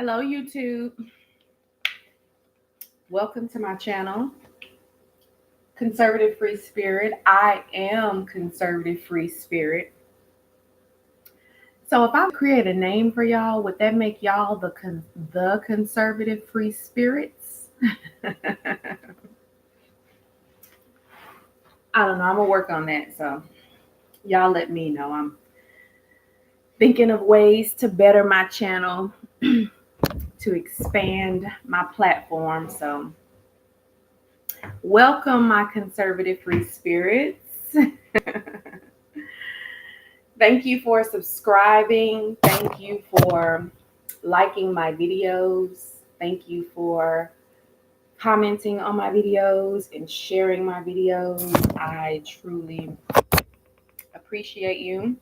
Hello, YouTube. Welcome to my channel, Conservative Free Spirit. I am Conservative Free Spirit. So if I create a name for y'all, would that make y'all the Conservative Free Spirits? I don't know. I'm going to work on that. So y'all let me know. I'm thinking of ways to better my channel, to expand my platform. So welcome, my Conservative Free Spirits. Thank you for subscribing. Thank you for liking my videos. Thank you for commenting on my videos and sharing my videos. I truly appreciate you.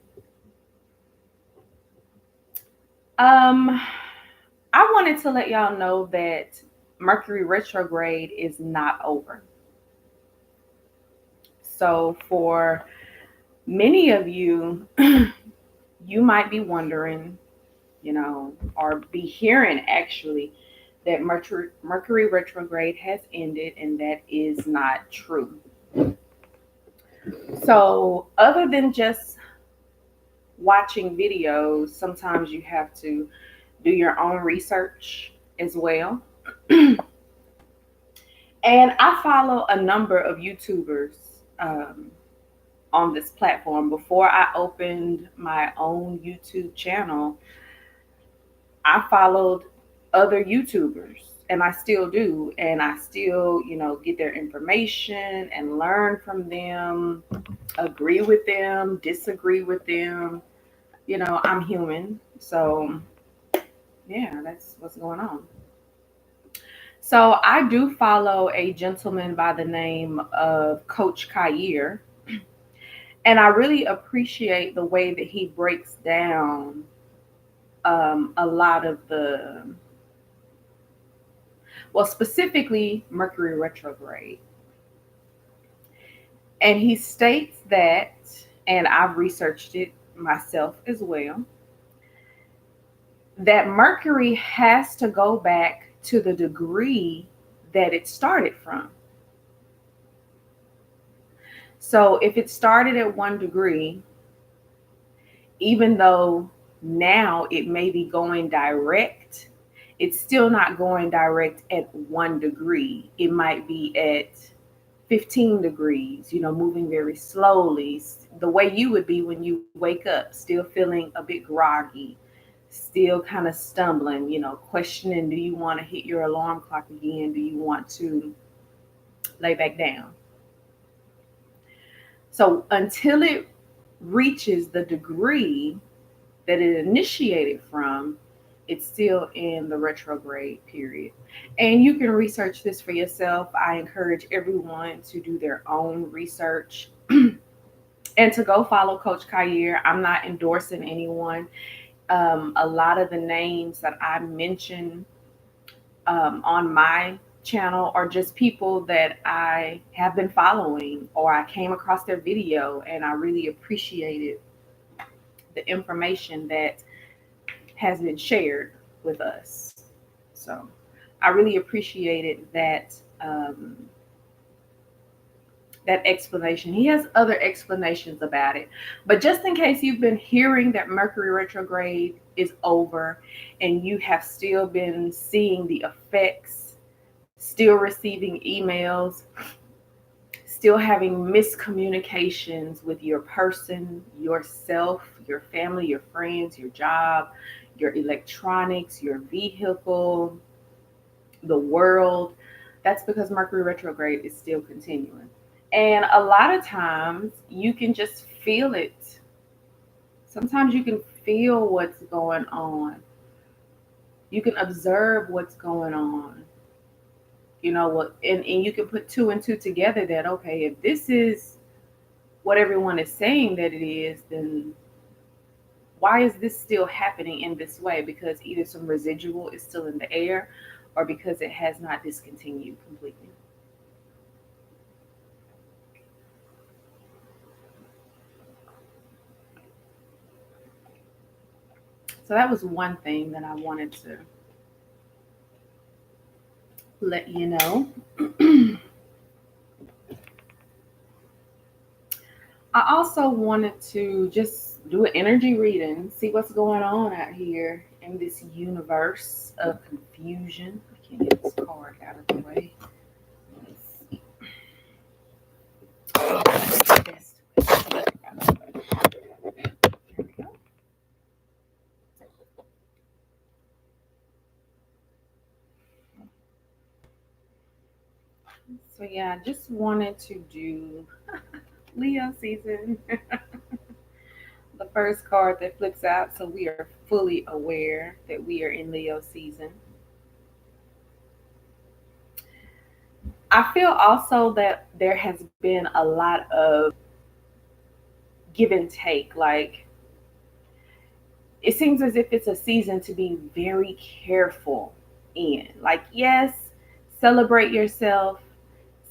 I wanted to let y'all know that Mercury retrograde is not over. So for many of you, you might be wondering, or be hearing actually that Mercury retrograde has ended, and that is not true. So other than just watching videos, sometimes you have to do your own research as well. And I follow a number of YouTubers on this platform. Before I opened my own YouTube channel, I followed other YouTubers, and I still do. And I still, get their information and learn from them, agree with them, disagree with them. I'm human. So, yeah, that's what's going on. So I do follow a gentleman by the name of Coach Khayr, and I really appreciate the way that he breaks down a lot of specifically Mercury retrograde. And he states that, and I've researched it myself as well, that Mercury has to go back to the degree that it started from. So if it started at 1 degree, even though now it may be going direct, it's still not going direct at 1 degree. It might be at 15 degrees, moving very slowly, the way you would be when you wake up, still feeling a bit groggy, still kind of stumbling, questioning, do you want to hit your alarm clock again? Do you want to lay back down? So until it reaches the degree that it initiated from, it's still in the retrograde period. And you can research this for yourself. I encourage everyone to do their own research and to go follow Coach Khayr. I'm not endorsing anyone. A lot of the names that I mention on my channel are just people that I have been following, or I came across their video and I really appreciated the information that has been shared with us. So I really appreciated that that explanation. He has other explanations about it. But just in case you've been hearing that Mercury retrograde is over and you have still been seeing the effects, still receiving emails, still having miscommunications with your person, yourself, your family, your friends, your job, your electronics, your vehicle, the world, that's because Mercury retrograde is still continuing. And a lot of times you can just feel it. Sometimes you can feel what's going on. You can observe what's going on. And you can put two and two together that, okay, if this is what everyone is saying that it is, then why is this still happening in this way? Because either some residual is still in the air, or because it has not discontinued completely. So that was one thing that I wanted to let you know. I also wanted to just do an energy reading, see what's going on out here in this universe of confusion. I can't get this card out of the way. Let's see. There we go. So yeah, I just wanted to do Leo season. The first card that flips out, so we are fully aware that we are in Leo season. I feel also that there has been a lot of give and take. Like, it seems as if it's a season to be very careful in. Like, yes, celebrate yourself,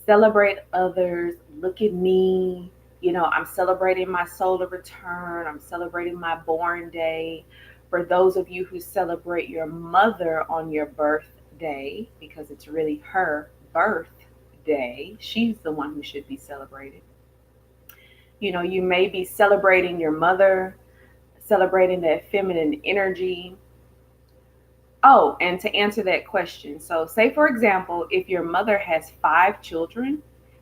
celebrate others. Look at me. You know, I'm celebrating my solar return, I'm celebrating my born day. For those of you who celebrate your mother on your birthday, because it's really her birthday, she's the one who should be celebrated. You know, you may be celebrating your mother, celebrating that feminine energy. Oh, and to answer that question, so say for example, if your mother has 5 children,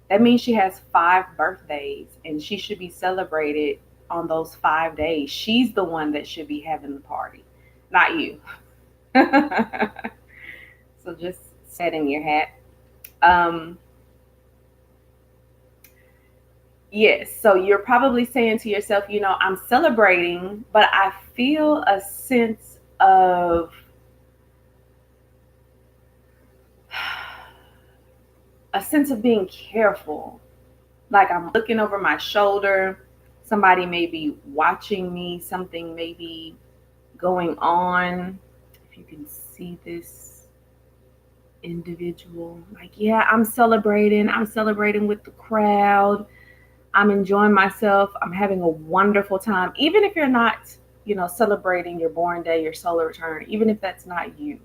that means she has 5 birthdays and she should be celebrated on those 5 days. She's the one that should be having the party, not you. So just set in your hat. Um, yes, so you're probably saying to yourself, you know, I'm celebrating, but I feel a sense of being careful. Like, I'm looking over my shoulder. Somebody may be watching me. Something may be going on. If you can see this individual, like, yeah, I'm celebrating. I'm celebrating with the crowd. I'm enjoying myself. I'm having a wonderful time. Even if you're not, you know, celebrating your born day, your solar return, even if that's not you,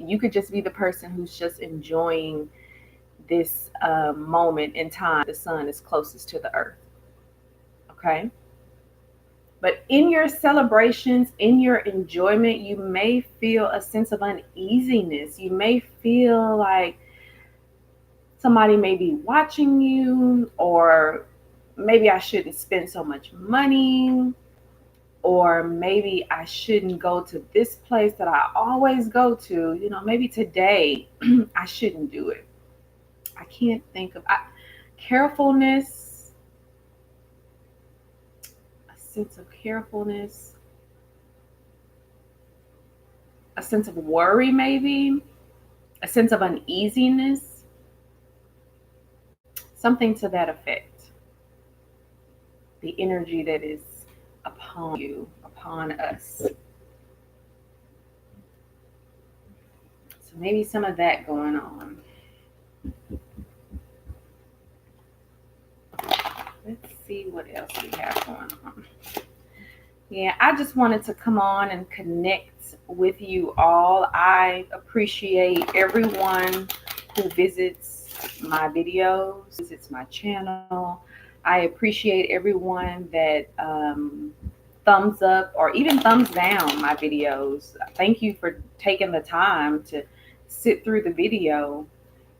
you could just be the person who's just enjoying this moment in time. The sun is closest to the earth. Okay. But in your celebrations, in your enjoyment, you may feel a sense of uneasiness. You may feel like somebody may be watching you, or maybe I shouldn't spend so much money, or maybe I shouldn't go to this place that I always go to. You know, maybe today I shouldn't do it. I can't think of carefulness, a sense of carefulness, a sense of worry, maybe a sense of uneasiness, something to that effect. The energy that is upon you, upon us. So maybe some of that going on. Let's see what else we have going on. Yeah, I just wanted to come on and connect with you all. I appreciate everyone who visits my videos, visits my channel. I appreciate everyone that thumbs up or even thumbs down my videos. Thank you for taking the time to sit through the video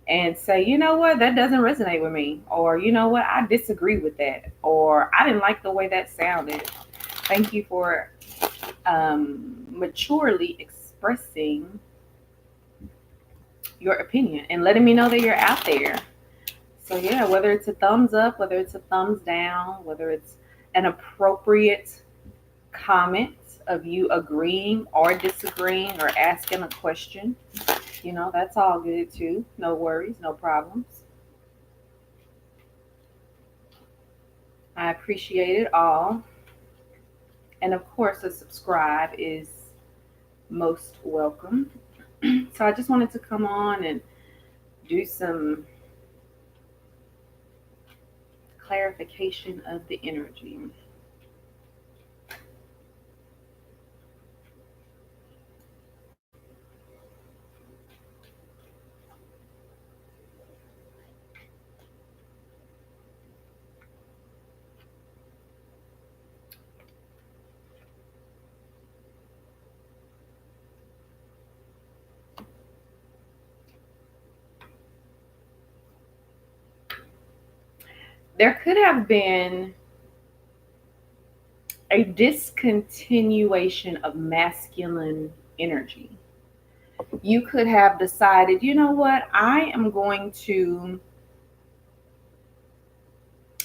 and say, you know what, that doesn't resonate with me, or you know what, I disagree with that, or I didn't like the way that sounded. Thank you for maturely expressing your opinion and letting me know that you're out there. So yeah, whether it's a thumbs up, whether it's a thumbs down, whether it's an appropriate comment of you agreeing or disagreeing or asking a question, you know, that's all good too. No worries, no problems. I appreciate it all. And of course, a subscribe is most welcome. So I just wanted to come on and do some clarification of the energy. There could have been a discontinuation of masculine energy. You could have decided, you know what, I am going to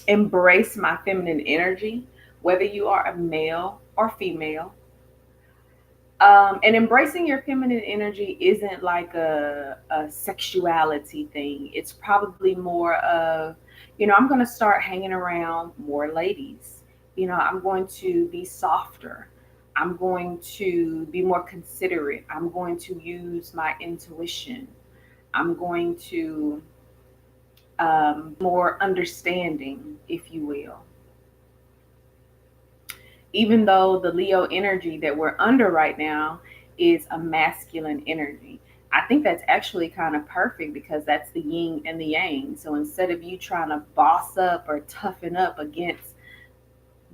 embrace my feminine energy, whether you are a male or female. And embracing your feminine energy isn't like a sexuality thing. It's probably more of, I'm going to start hanging around more ladies. I'm going to be softer. I'm going to be more considerate. I'm going to use my intuition. I'm going to more understanding, if you will. Even though the Leo energy that we're under right now is a masculine energy. I think that's actually kind of perfect because that's the yin and the yang. So instead of you trying to boss up or toughen up against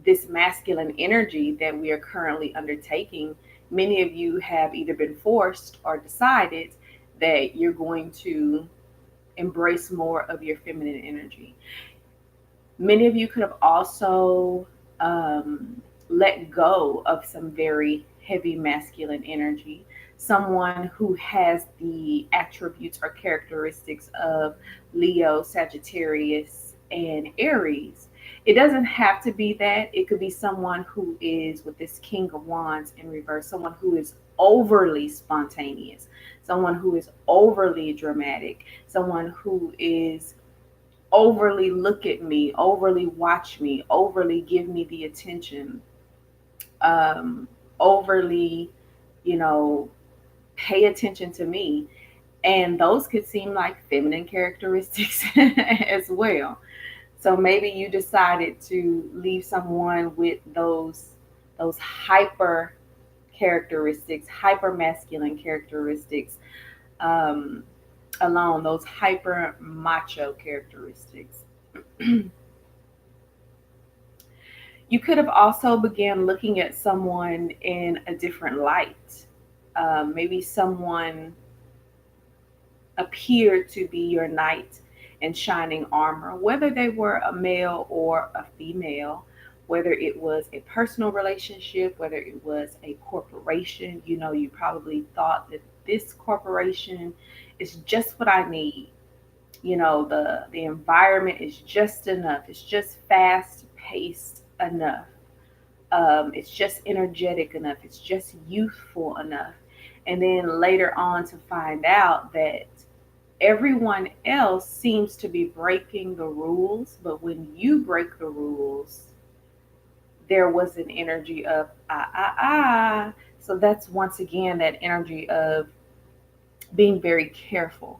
this masculine energy that we are currently undertaking, many of you have either been forced or decided that you're going to embrace more of your feminine energy. Many of you could have also let go of some very heavy masculine energy. Someone who has the attributes or characteristics of Leo, Sagittarius, and Aries. It doesn't have to be that. It could be someone who is with this King of Wands in reverse, someone who is overly spontaneous, someone who is overly dramatic, someone who is overly look at me, overly watch me, overly give me the attention, overly, you know, pay attention to me. And those could seem like feminine characteristics as well. So maybe you decided to leave someone with those hyper characteristics, hyper masculine characteristics, um, alone, those hyper macho characteristics. You could have also began looking at someone in a different light. Maybe someone appeared to be your knight in shining armor, whether they were a male or a female, whether it was a personal relationship, whether it was a corporation. You probably thought that this corporation is just what I need. The environment is just enough. It's just fast paced enough. It's just energetic enough. It's just youthful enough. And then later on to find out that everyone else seems to be breaking the rules, but when you break the rules, there was an energy of ah. So that's once again that energy of being very careful.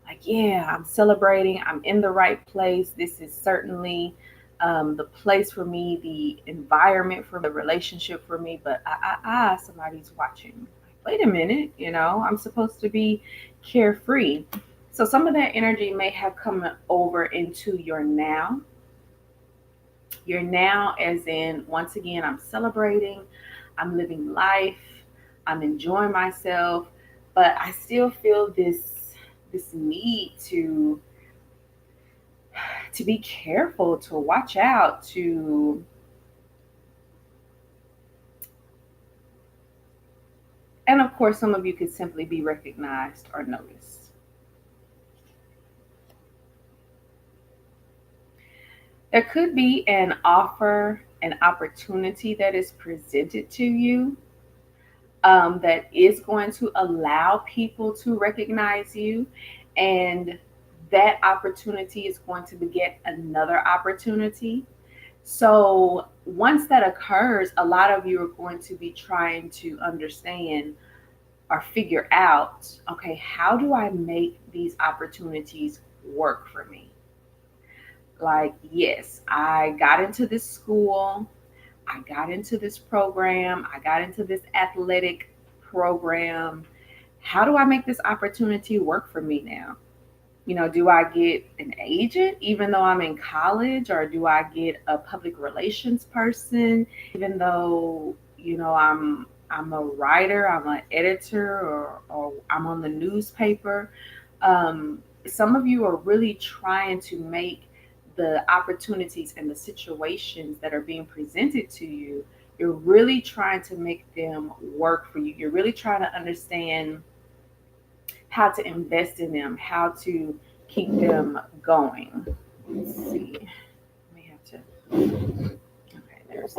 Like, yeah, I'm celebrating. I'm in the right place. This is certainly the place for me, the environment for the relationship for me. But somebody's watching. Wait a minute, I'm supposed to be carefree. So some of that energy may have come over into your now. Your now, as in, once again, I'm celebrating, I'm living life, I'm enjoying myself, but I still feel this need to be careful, to watch out, and of course, some of you could simply be recognized or noticed. There could be an offer, an opportunity that is presented to you that is going to allow people to recognize you. And that opportunity is going to beget another opportunity. So once that occurs, a lot of you are going to be trying to understand or figure out, okay, how do I make these opportunities work for me? Like, yes, I got into this school, I got into this program, I got into this athletic program. How do I make this opportunity work for me now? Do I get an agent even though I'm in college, or do I get a public relations person even though, I'm a writer, I'm an editor, or I'm on the newspaper? Some of you are really trying to make the opportunities and the situations that are being presented to you, you're really trying to make them work for you. You're really trying to understand how to invest in them, how to keep them going. Let's see. We have to. Okay, there's.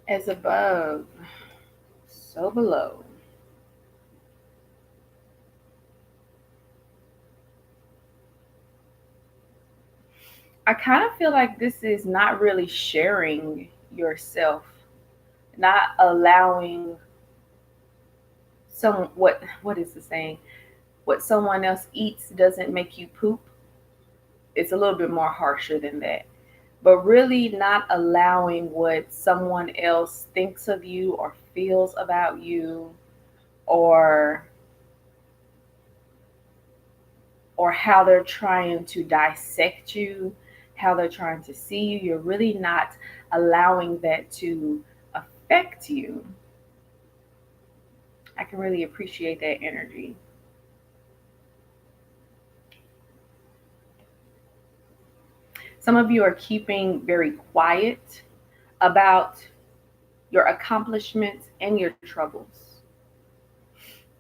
As above, so below. I kind of feel like this is not really sharing yourself, not allowing some what is the saying? What someone else eats doesn't make you poop. It's a little bit more harsher than that. But really not allowing what someone else thinks of you or feels about you, or how they're trying to dissect you, how they're trying to see you. You're really not allowing that to affect you. I can really appreciate that energy. Some of you are keeping very quiet about your accomplishments and your troubles,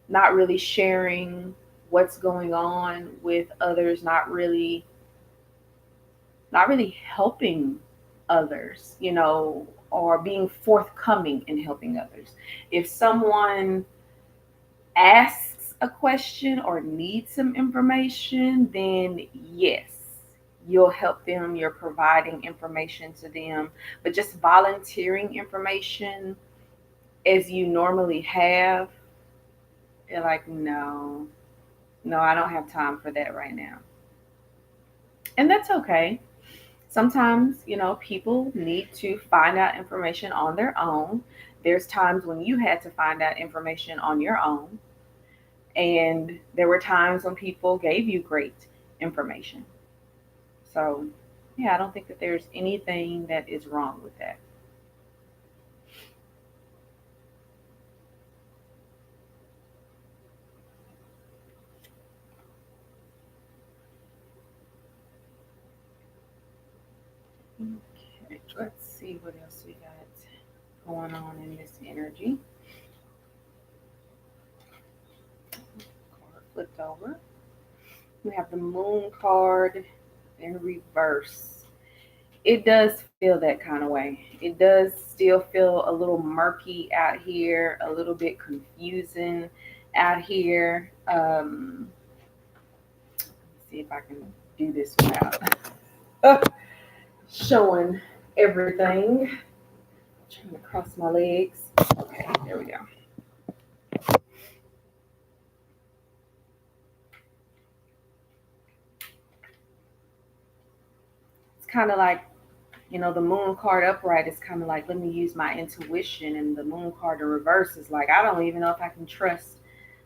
not really sharing what's going on with others, not really helping others, or being forthcoming in helping others. If someone asks a question or needs some information, then yes, you'll help them. You're providing information to them. But just volunteering information as you normally have, they're like, no, no, I don't have time for that right now. And that's okay. Sometimes, people need to find out information on their own. There's times when you had to find out information on your own. And there were times when people gave you great information. So, yeah, I don't think that there's anything that is wrong with that. Okay, let's see what else we got going on in this energy. Card flipped over. We have the moon card in reverse. It does feel that kind of way. It does still feel a little murky out here, a little bit confusing out here. Let's see if I can do this without showing everything. I'm trying to cross my legs. Okay, there we go. It's kind of like, the moon card upright is kind of like, let me use my intuition. And the moon card in reverse is like, I don't even know if I can trust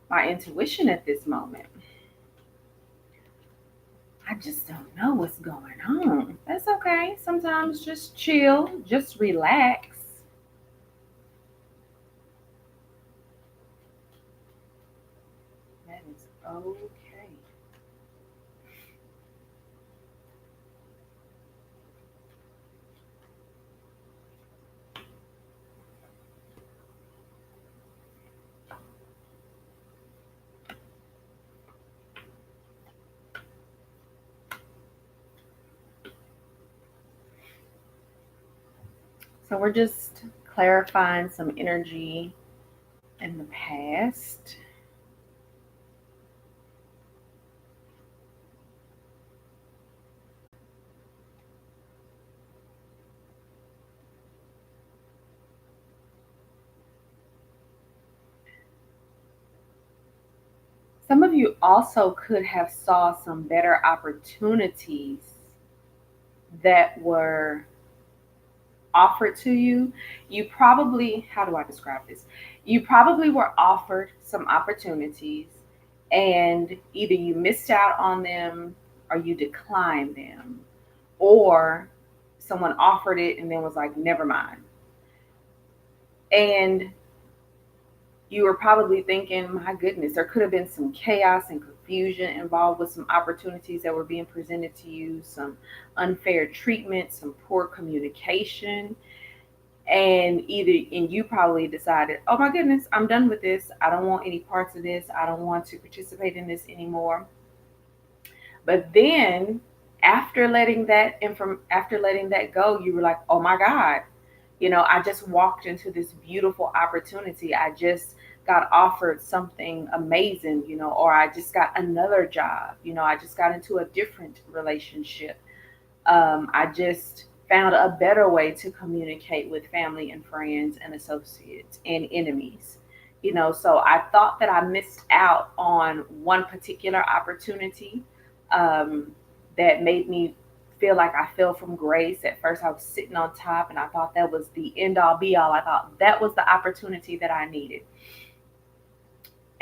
my intuition at this moment. I just don't know what's going on. That's okay. Sometimes just chill, just relax. That is okay. So we're just clarifying some energy in the past. Some of you also could have saw some better opportunities that were offered to you. You probably, how do I describe this? You probably were offered some opportunities and either you missed out on them or you declined them, or someone offered it and then was like, never mind. And you were probably thinking, my goodness, there could have been some chaos and confusion involved with some opportunities that were being presented to you, some unfair treatment, some poor communication. And you probably decided, oh my goodness, I'm done with this. I don't want any parts of this. I don't want to participate in this anymore. But then after letting that go, you were like, oh my God, I just walked into this beautiful opportunity. I just got offered something amazing, or I just got another job, I just got into a different relationship. I just found a better way to communicate with family and friends and associates and enemies. So I thought that I missed out on one particular opportunity, um, that made me feel like I fell from grace. At first, I was sitting on top and I thought that was the end all be all. I thought that was the opportunity that I needed.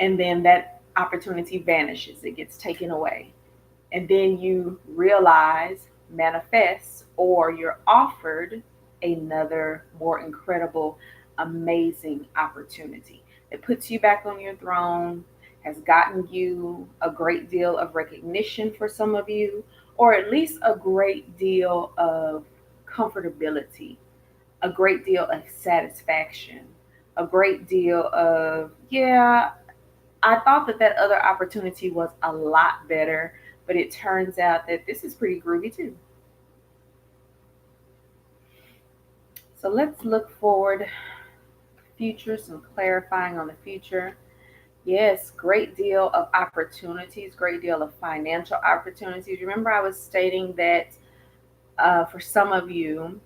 And then that opportunity vanishes, it gets taken away. And then you realize, manifest, or you're offered another more incredible, amazing opportunity that puts you back on your throne, has gotten you a great deal of recognition for some of you, or at least a great deal of comfortability, a great deal of satisfaction, a great deal of, yeah, I thought that that other opportunity was a lot better, but it turns out that this is pretty groovy too. So let's look forward, future, some clarifying on the future. Yes, great deal of opportunities, great deal of financial opportunities. Remember, I was stating that for some of you,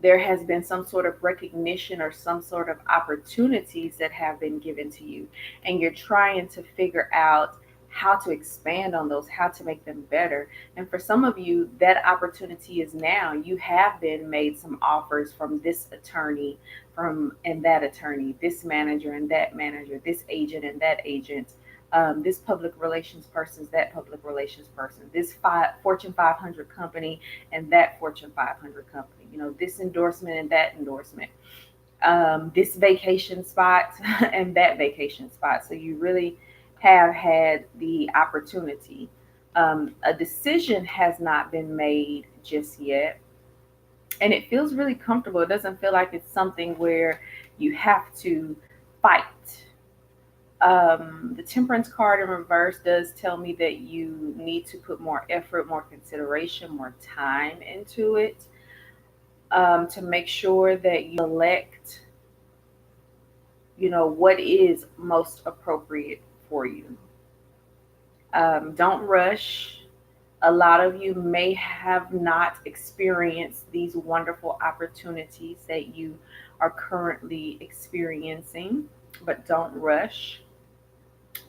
there has been some sort of recognition or some sort of opportunities that have been given to you, and you're trying to figure out how to expand on those, how to make them better. And for some of you, that opportunity is now. You have been made some offers from this attorney, from and that attorney, this manager and that manager, this agent and that agent, this public relations person, that public relations person, this Fortune 500 company and that Fortune 500 company, this endorsement and that endorsement, this vacation spot and that vacation spot. So you really have had the opportunity. A decision has not been made just yet. And it feels really comfortable. It doesn't feel like it's something where you have to fight. The temperance card in reverse does tell me that you need to put more effort, more consideration, more time into it, to make sure that you select, what is most appropriate for you. Don't rush. A lot of you may have not experienced these wonderful opportunities that you are currently experiencing, but don't rush.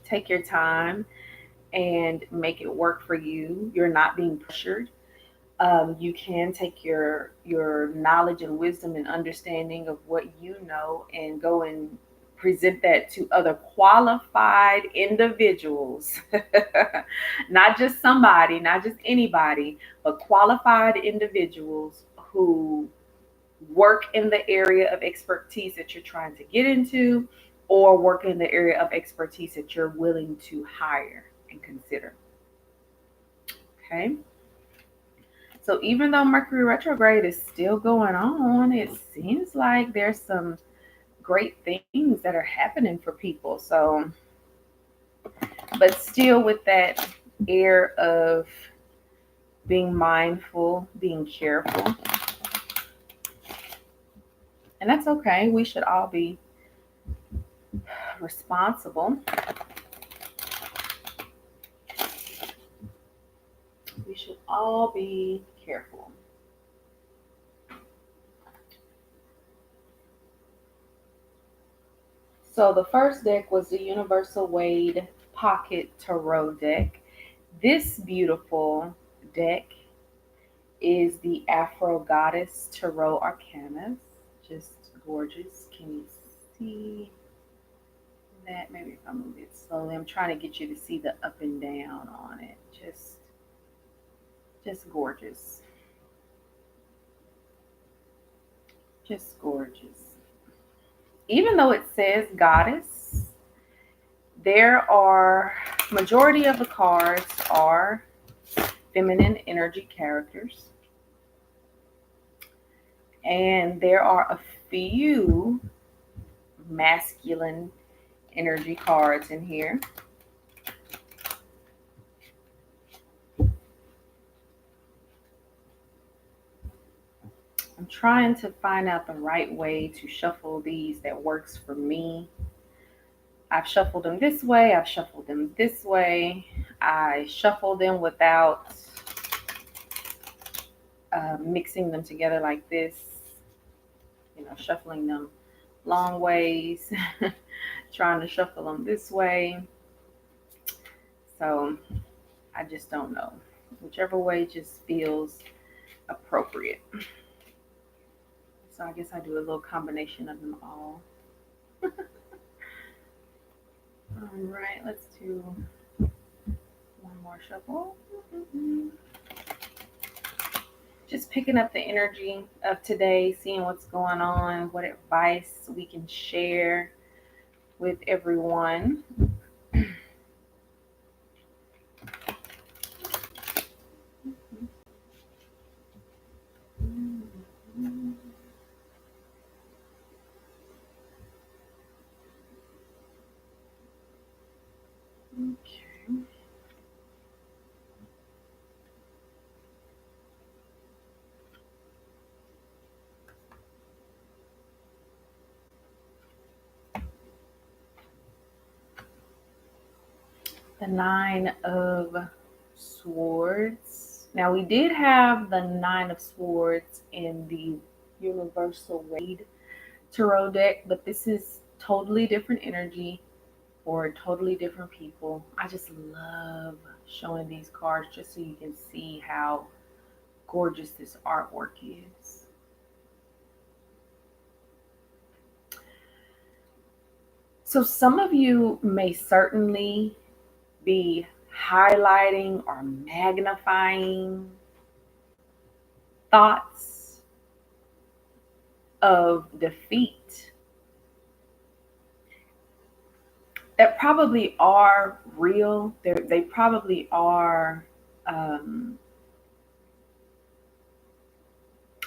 Take your time and make it work for you. You're not being pressured. You can take your knowledge and wisdom and understanding of what you know and go and present that to other qualified individuals. Not just somebody, not just anybody, but qualified individuals who work in the area of expertise that you're trying to get into, or work in the area of expertise that you're willing to hire and consider. Okay. So even though Mercury retrograde is still going on, it seems like there's some great things that are happening for people. So, but still with that air of being mindful, being careful. And that's okay. We should all be responsible. We should all be careful. So the first deck was the Universal Wade Pocket Tarot deck. This beautiful deck is the Afro Goddess Tarot Arcanas. Just gorgeous. Can you see that? Maybe if I move it slowly. I'm trying to get you to see the up and down on it. Just gorgeous. Just gorgeous. Even though it says goddess, there are Majority of the cards are feminine energy characters. And there are a few masculine energy cards in here. I'm trying to find out the right way to shuffle these that works for me. I've shuffled them this way. I've shuffled them this way. I shuffle them without mixing them together like this. You know, shuffling them long ways, trying to shuffle them this way. So I just don't know. Whichever way just feels appropriate. So I guess I do a little combination of them all. All right, let's do one more shuffle. Just picking up the energy of today, seeing what's going on, what advice we can share with everyone. Okay. The Nine of Swords. Now, we did have the Nine of Swords in the Universal Wade Tarot deck, but this is totally different energy for totally different people. I just love showing these cards just so you can see how gorgeous this artwork is. So some of you may certainly be highlighting or magnifying thoughts of defeat that probably are real. They probably are,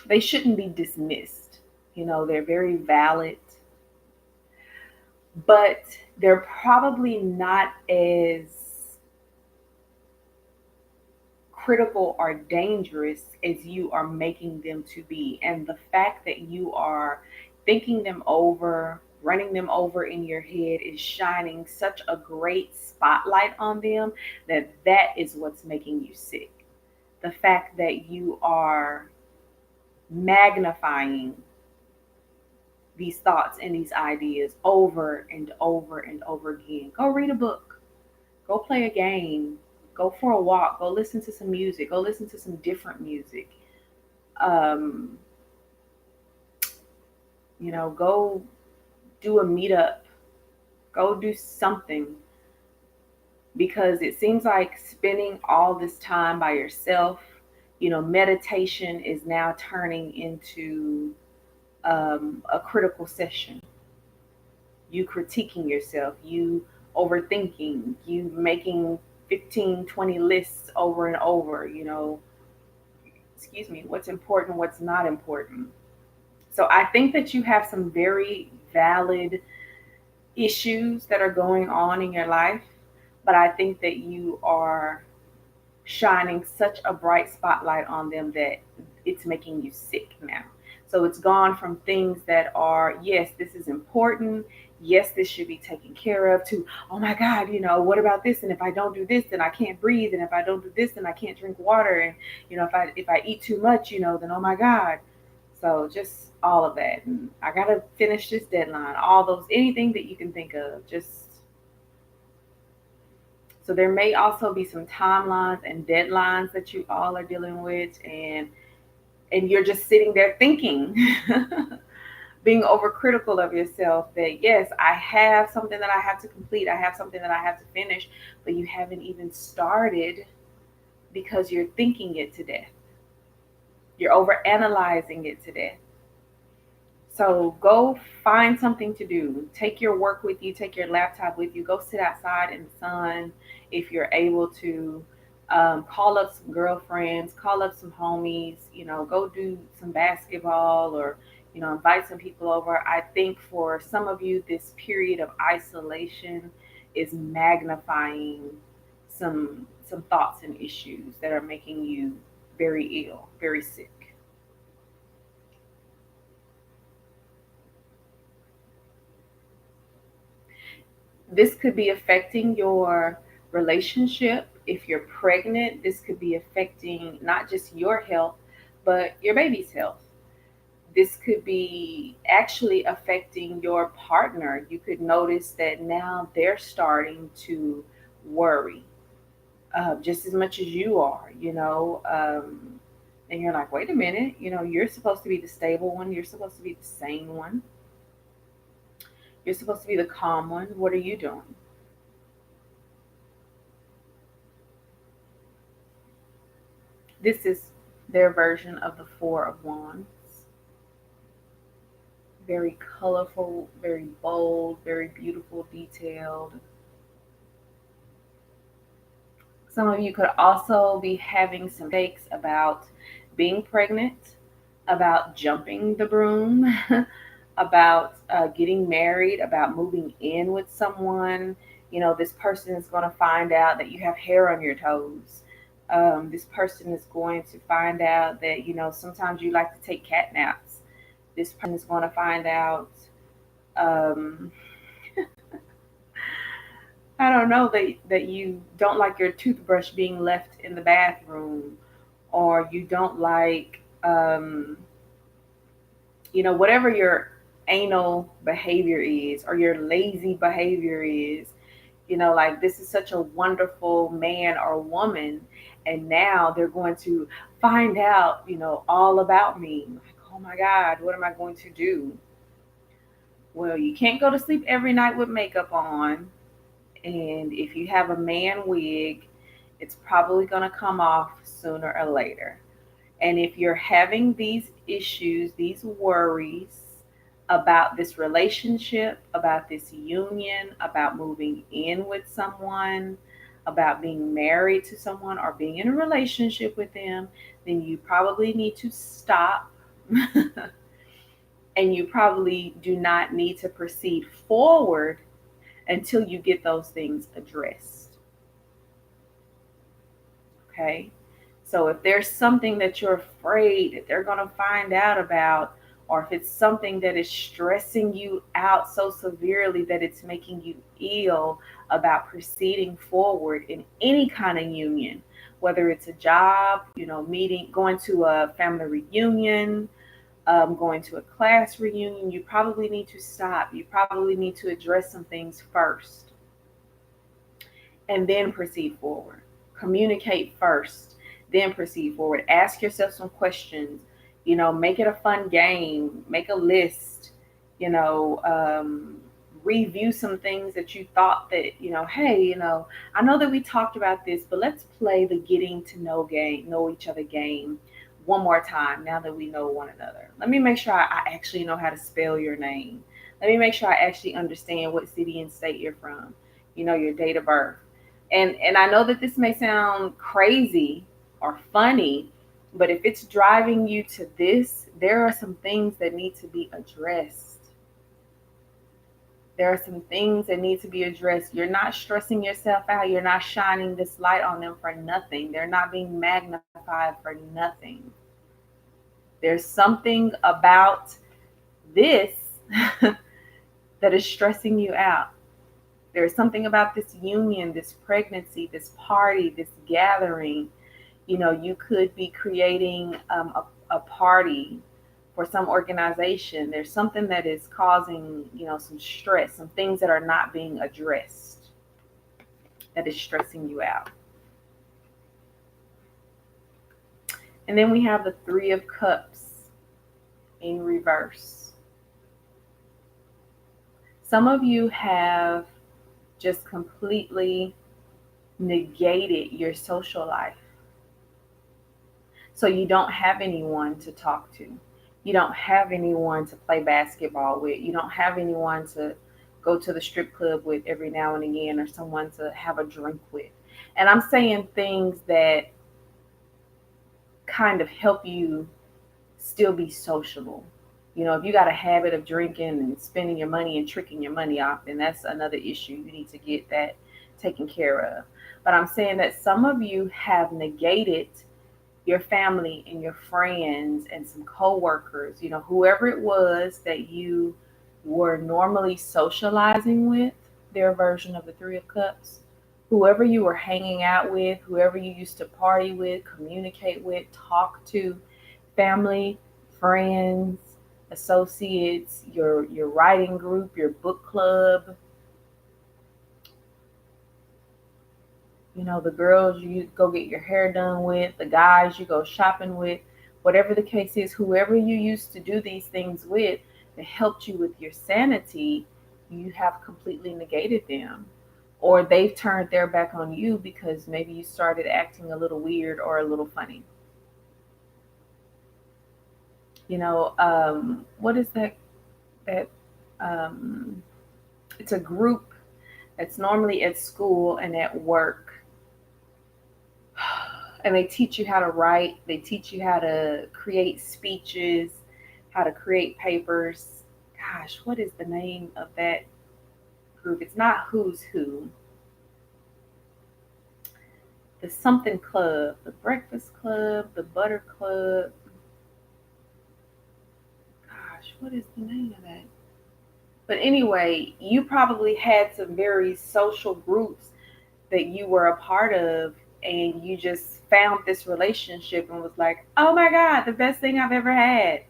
they shouldn't be dismissed. You know, they're very valid, but they're probably not as critical or dangerous as you are making them to be. And the fact that you are thinking them over, running them over in your head is shining such a great spotlight on them that is what's making you sick. The fact that you are magnifying these thoughts and these ideas over and over and over again. Go read a book. Go play a game. Go for a walk. Go listen to some music. Go listen to some different music. You know, go do a meetup. Go do something. Because it seems like spending all this time by yourself, you know, meditation is now turning into a critical session. You critiquing yourself, you overthinking, you making 15, 20 lists over and over, you know, what's important, what's not important. So I think that you have some very valid issues that are going on in your life, but I think that you are shining such a bright spotlight on them that it's making you sick now. So it's gone from things that are, yes, this is important. Yes, this should be taken care of, to, oh my God, you know, what about this? And if I don't do this, then I can't breathe. And if I don't do this, then I can't drink water. And, you know, if I eat too much, you know, then oh my God. So just all of that. And I got to finish this deadline. All those, anything that you can think of, just. So there may also be some timelines and deadlines that you all are dealing with, and you're just sitting there thinking, being overcritical of yourself that, yes, I have something that I have to complete. I have something that I have to finish, but you haven't even started because you're thinking it to death. You're overanalyzing it to death. So go find something to do. Take your work with you, take your laptop with you, go sit outside in the sun if you're able to. Call up some girlfriends, call up some homies, go do some basketball or, invite some people over. I think for some of you, this period of isolation is magnifying some thoughts and issues that are making you very ill, very sick. This could be affecting your relationship. If you're pregnant, this could be affecting not just your health, but your baby's health. This could be actually affecting your partner. You could notice that now they're starting to worry just as much as you are, and you're like, wait a minute, you're supposed to be the stable one, you're supposed to be the sane one, you're supposed to be the calm one. What are you doing? This is their version of the Four of Wands. Very colorful, very bold, very beautiful, detailed. Some of you could also be having some takes about being pregnant, about jumping the broom, about getting married, about moving in with someone. This person is going to find out that you have hair on your toes. This person is going to find out that, sometimes you like to take cat naps. This person is going to find out, um, I don't know, that you don't like your toothbrush being left in the bathroom, or you don't like, whatever your anal behavior is, or your lazy behavior is. Like, this is such a wonderful man or woman, and now they're going to find out, all about me. Like, oh my God, what am I going to do? Well, you can't go to sleep every night with makeup on. And if you have a man wig, it's probably going to come off sooner or later. And if you're having these issues, these worries about this relationship, about this union, about moving in with someone, about being married to someone or being in a relationship with them, then you probably need to stop. And you probably do not need to proceed forward until you get those things addressed. Okay? So if there's something that you're afraid that they're going to find out about, or if it's something that is stressing you out so severely that it's making you ill about proceeding forward in any kind of union, whether it's a job, meeting, going to a family reunion, going to a class reunion, you probably need to stop. You probably need to address some things first and then proceed forward. Communicate first, then proceed forward. Ask yourself some questions. Make it a fun game. Make a list. Review some things that you thought that, hey, I know that we talked about this, but let's play the getting to know each other game one more time now that we know one another. Let me make sure I actually know how to spell your name. Let me make sure I actually understand what city and state you're from, your date of birth. And I know that this may sound crazy or funny, but if it's driving you to this, there are some things that need to be addressed. There are some things that need to be addressed. You're not stressing yourself out. You're not shining this light on them for nothing. They're not being magnified for nothing. There's something about this that is stressing you out. There's something about this union, this pregnancy, this party, this gathering. You could be creating a party for some organization. There's something that is causing, some stress, some things that are not being addressed that is stressing you out. And then we have the Three of Cups in reverse. Some of you have just completely negated your social life. So you don't have anyone to talk to. You don't have anyone to play basketball with. You don't have anyone to go to the strip club with every now and again, or someone to have a drink with. And I'm saying things that kind of help you still be sociable. You know, if you got a habit of drinking and spending your money and tricking your money off, then that's another issue. You need to get that taken care of. But I'm saying that some of you have negated your family and your friends and some coworkers, you know, whoever it was that you were normally socializing with, their version of the Three of Cups, whoever you were hanging out with, whoever you used to party with, communicate with, talk to, family, friends, associates, your writing group, your book club, you know, the girls you go get your hair done with, the guys you go shopping with, whatever the case is, whoever you used to do these things with that helped you with your sanity, you have completely negated them. Or they've turned their back on you because maybe you started acting a little weird or a little funny. You know, what is that um, it's a group that's normally at school and at work, and they teach you how to write, they teach you how to create speeches, how to create papers. Gosh, what is the name of that group? It's not Who's Who. The something club, the breakfast club, the butter club. Gosh, what is the name of that? But anyway, you probably had some very social groups that you were a part of, and you just found this relationship and was like, oh my God, the best thing I've ever had.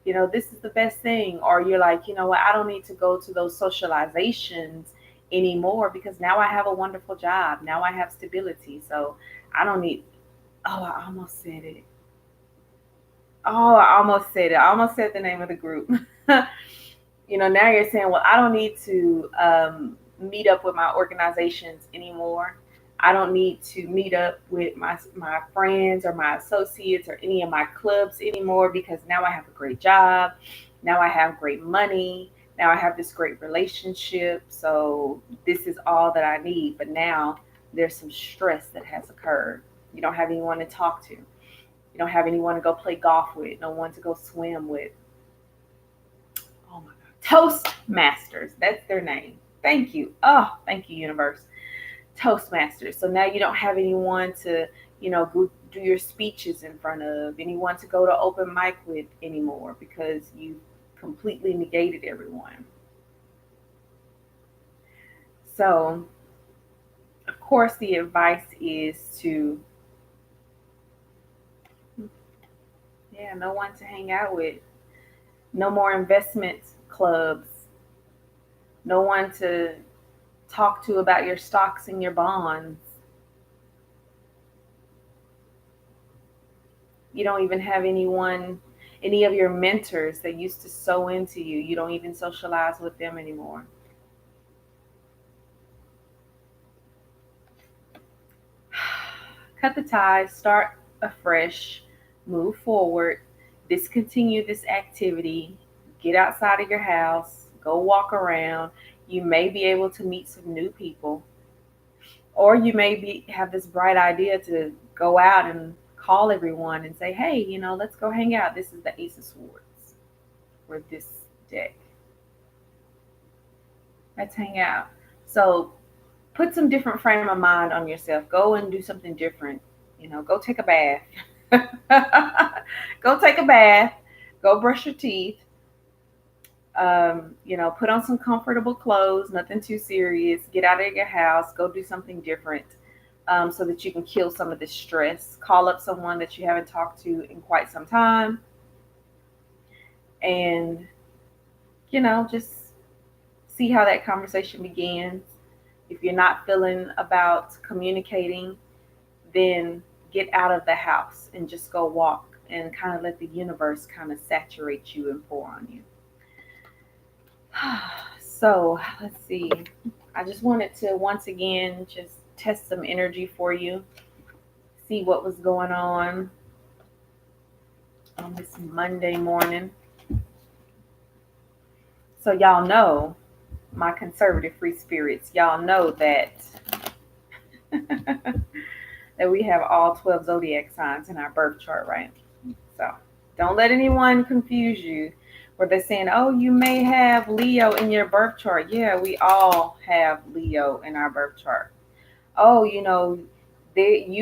You know, this is the best thing. Or you're like, you know what, I don't need to go to those socializations anymore because now I have a wonderful job. Now I have stability. So I don't need, oh, I almost said it. Oh, I almost said it. I almost said the name of the group. You know, now you're saying, well, I don't need to meet up with my organizations anymore. I don't need to meet up with my friends or my associates or any of my clubs anymore because now I have a great job. Now I have great money. Now I have this great relationship. So this is all that I need. But now there's some stress that has occurred. You don't have anyone to talk to. You don't have anyone to go play golf with, no one to go swim with. Oh my God. Toastmasters. That's their name. Thank you. Oh, thank you, universe. Toastmasters. So now you don't have anyone to, you know, go do your speeches in front of, anyone to go to open mic with anymore because you completely negated everyone. So, of course, the advice is to, yeah, no one to hang out with, no more investment clubs, no one to talk to about your stocks and your bonds. You don't even have anyone, any of your mentors that used to sow into you. You don't even socialize with them anymore. Cut the ties, start afresh, move forward, discontinue this activity, get outside of your house, go walk around. You may be able to meet some new people, or you may have this bright idea to go out and call everyone and say, hey, you know, let's go hang out. This is the Ace of Swords for this deck. Let's hang out. So put some different frame of mind on yourself. Go and do something different. You know, go take a bath. Go take a bath. Go brush your teeth. You know, put on some comfortable clothes, nothing too serious. Get out of your house. Go do something different, so that you can kill some of this stress. Call up someone that you haven't talked to in quite some time. And, you know, just see how that conversation begins. If you're not feeling about communicating, then get out of the house and just go walk and kind of let the universe kind of saturate you and pour on you. So let's see. I just wanted to once again just test some energy for you, see what was going on. on this Monday morning. So y'all know, my conservative free spirits, y'all know that that we have all 12 zodiac signs in our birth chart, right? So don't let anyone confuse you where they're saying, oh, you may have Leo in your birth chart. Yeah, we all have Leo in our birth chart. Oh, you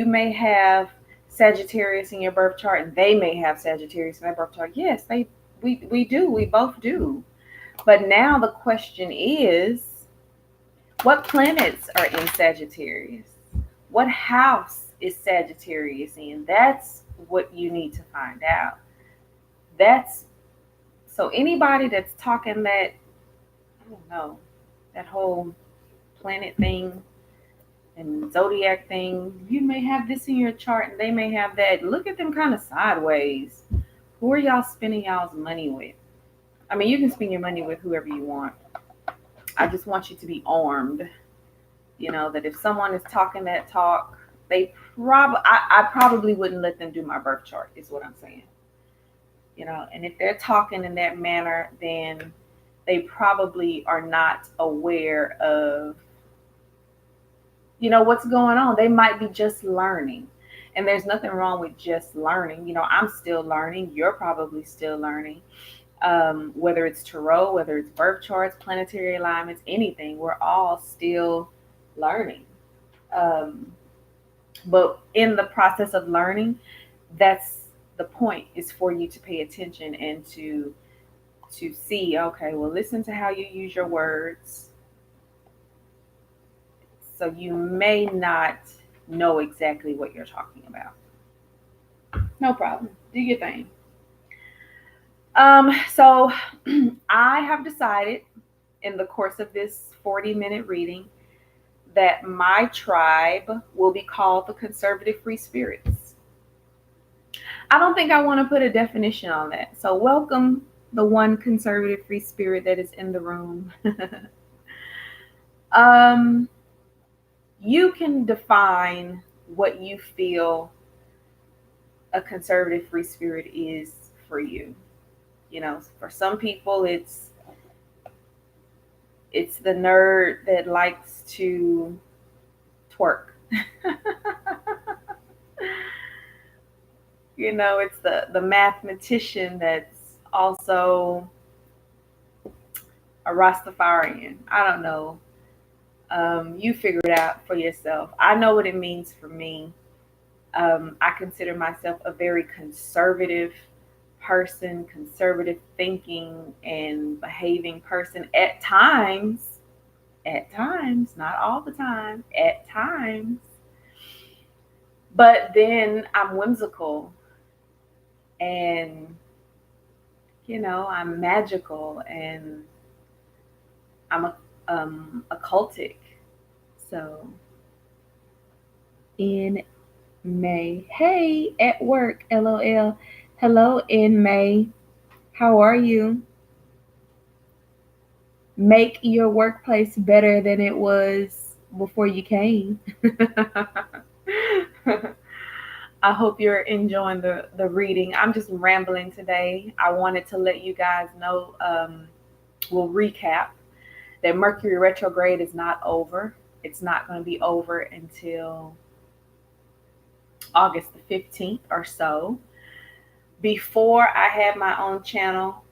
may have Sagittarius in your birth chart, and they may have Sagittarius in their birth chart. Yes, we do. We both do. But now the question is, what planets are in Sagittarius? What house is Sagittarius in? That's what you need to find out. That's so anybody that's talking that, I don't know, that whole planet thing and zodiac thing, you may have this in your chart and they may have that. Look at them kind of sideways. Who are y'all spending y'all's money with? I mean, you can spend your money with whoever you want. I just want you to be armed. That if someone is talking that talk, I probably wouldn't let them do my birth chart, is what I'm saying. And if they're talking in that manner, then they probably are not aware of, what's going on. They might be just learning. And there's nothing wrong with just learning. I'm still learning. You're probably still learning. Whether it's tarot, whether it's birth charts, planetary alignments, anything, we're all still learning. But in the process of learning, that's the point, is for you to pay attention and to see, okay, well, listen to how you use your words. So you may not know exactly what you're talking about. No problem. Do your thing. So I have decided in the course of this 40-minute reading that my tribe will be called the Conservative Free Spirits. I don't think I want to put a definition on that. So welcome the one conservative free spirit that is in the room. You can define what you feel a conservative free spirit is for you. For some people it's the nerd that likes to twerk. It's the mathematician that's also a Rastafarian. I don't know. You figure it out for yourself. I know what it means for me. I consider myself a very conservative person, conservative thinking and behaving person at times, not all the time, at times. But then I'm whimsical and, I'm magical and I'm occultic. So in May, hey, at work, LOL. Hello, in May. How are you? Make your workplace better than it was before you came. I hope you're enjoying the reading. I'm just rambling today. I wanted to let you guys know, we'll recap that Mercury retrograde is not over. It's not going to be over until August the 15th or so. Before I had my own channel,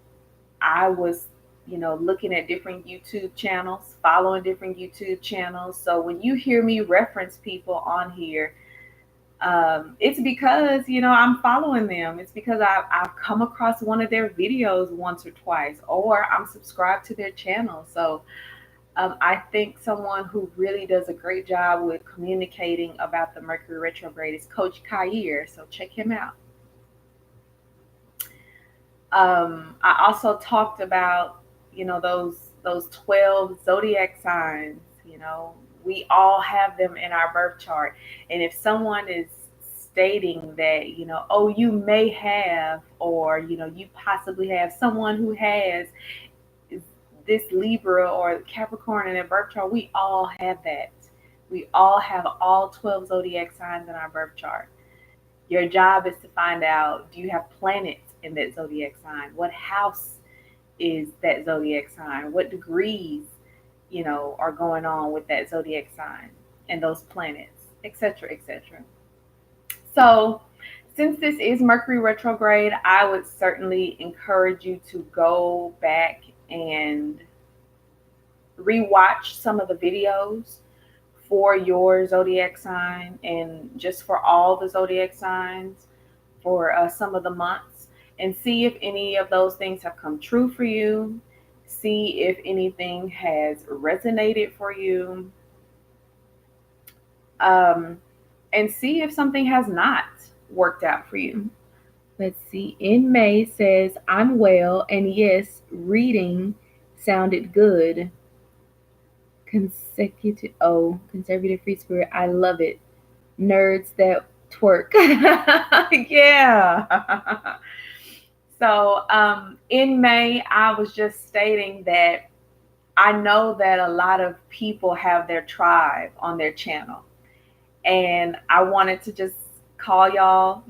I was, looking at different YouTube channels, following different YouTube channels. So when you hear me reference people on here, it's because, I'm following them. It's because I've come across one of their videos once or twice, or I'm subscribed to their channel. So I think someone who really does a great job with communicating about the Mercury retrograde is Coach Kair. So check him out. I also talked about, those 12 zodiac signs. We all have them in our birth chart. And if someone is stating that, oh, you may have, or, you possibly have someone who has this Libra or Capricorn in their birth chart, we all have that. We all have all 12 zodiac signs in our birth chart. Your job is to find out, do you have planets in that zodiac sign? What house is that zodiac sign? What degrees, are going on with that zodiac sign and those planets, etc., etc. So, since this is Mercury retrograde, I would certainly encourage you to go back and rewatch some of the videos for your zodiac sign and just for all the zodiac signs for some of the months, and see if any of those things have come true for you. See if anything has resonated for you. And see if something has not worked out for you. Let's see. In May says, I'm well, and yes, reading sounded good. Conservative free spirit. I love it. Nerds that twerk. Yeah. So in May, I was just stating that I know that a lot of people have their tribe on their channel. And I wanted to just call y'all,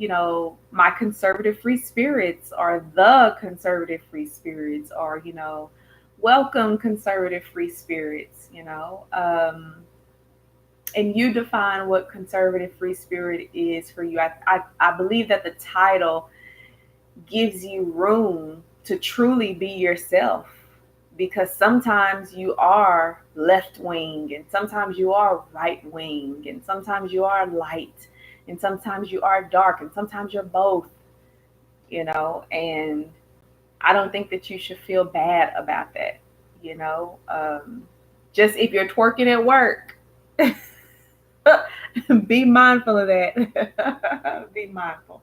my conservative free spirits, or the conservative free spirits, or, welcome conservative free spirits, and you define what conservative free spirit is for you. I believe that the title gives you room to truly be yourself, because sometimes you are left wing, and sometimes you are right wing, and sometimes you are light, and sometimes you are dark, and sometimes you're both, and I don't think that you should feel bad about that, just if you're twerking at work, be mindful of that. Be mindful.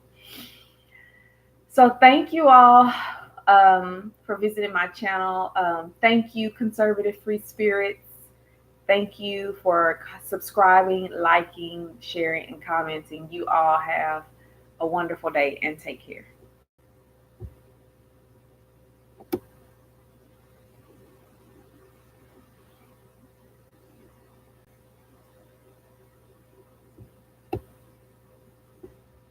So thank you all for visiting my channel. Thank you, conservative free spirits. Thank you for subscribing, liking, sharing, and commenting. You all have a wonderful day, and take care.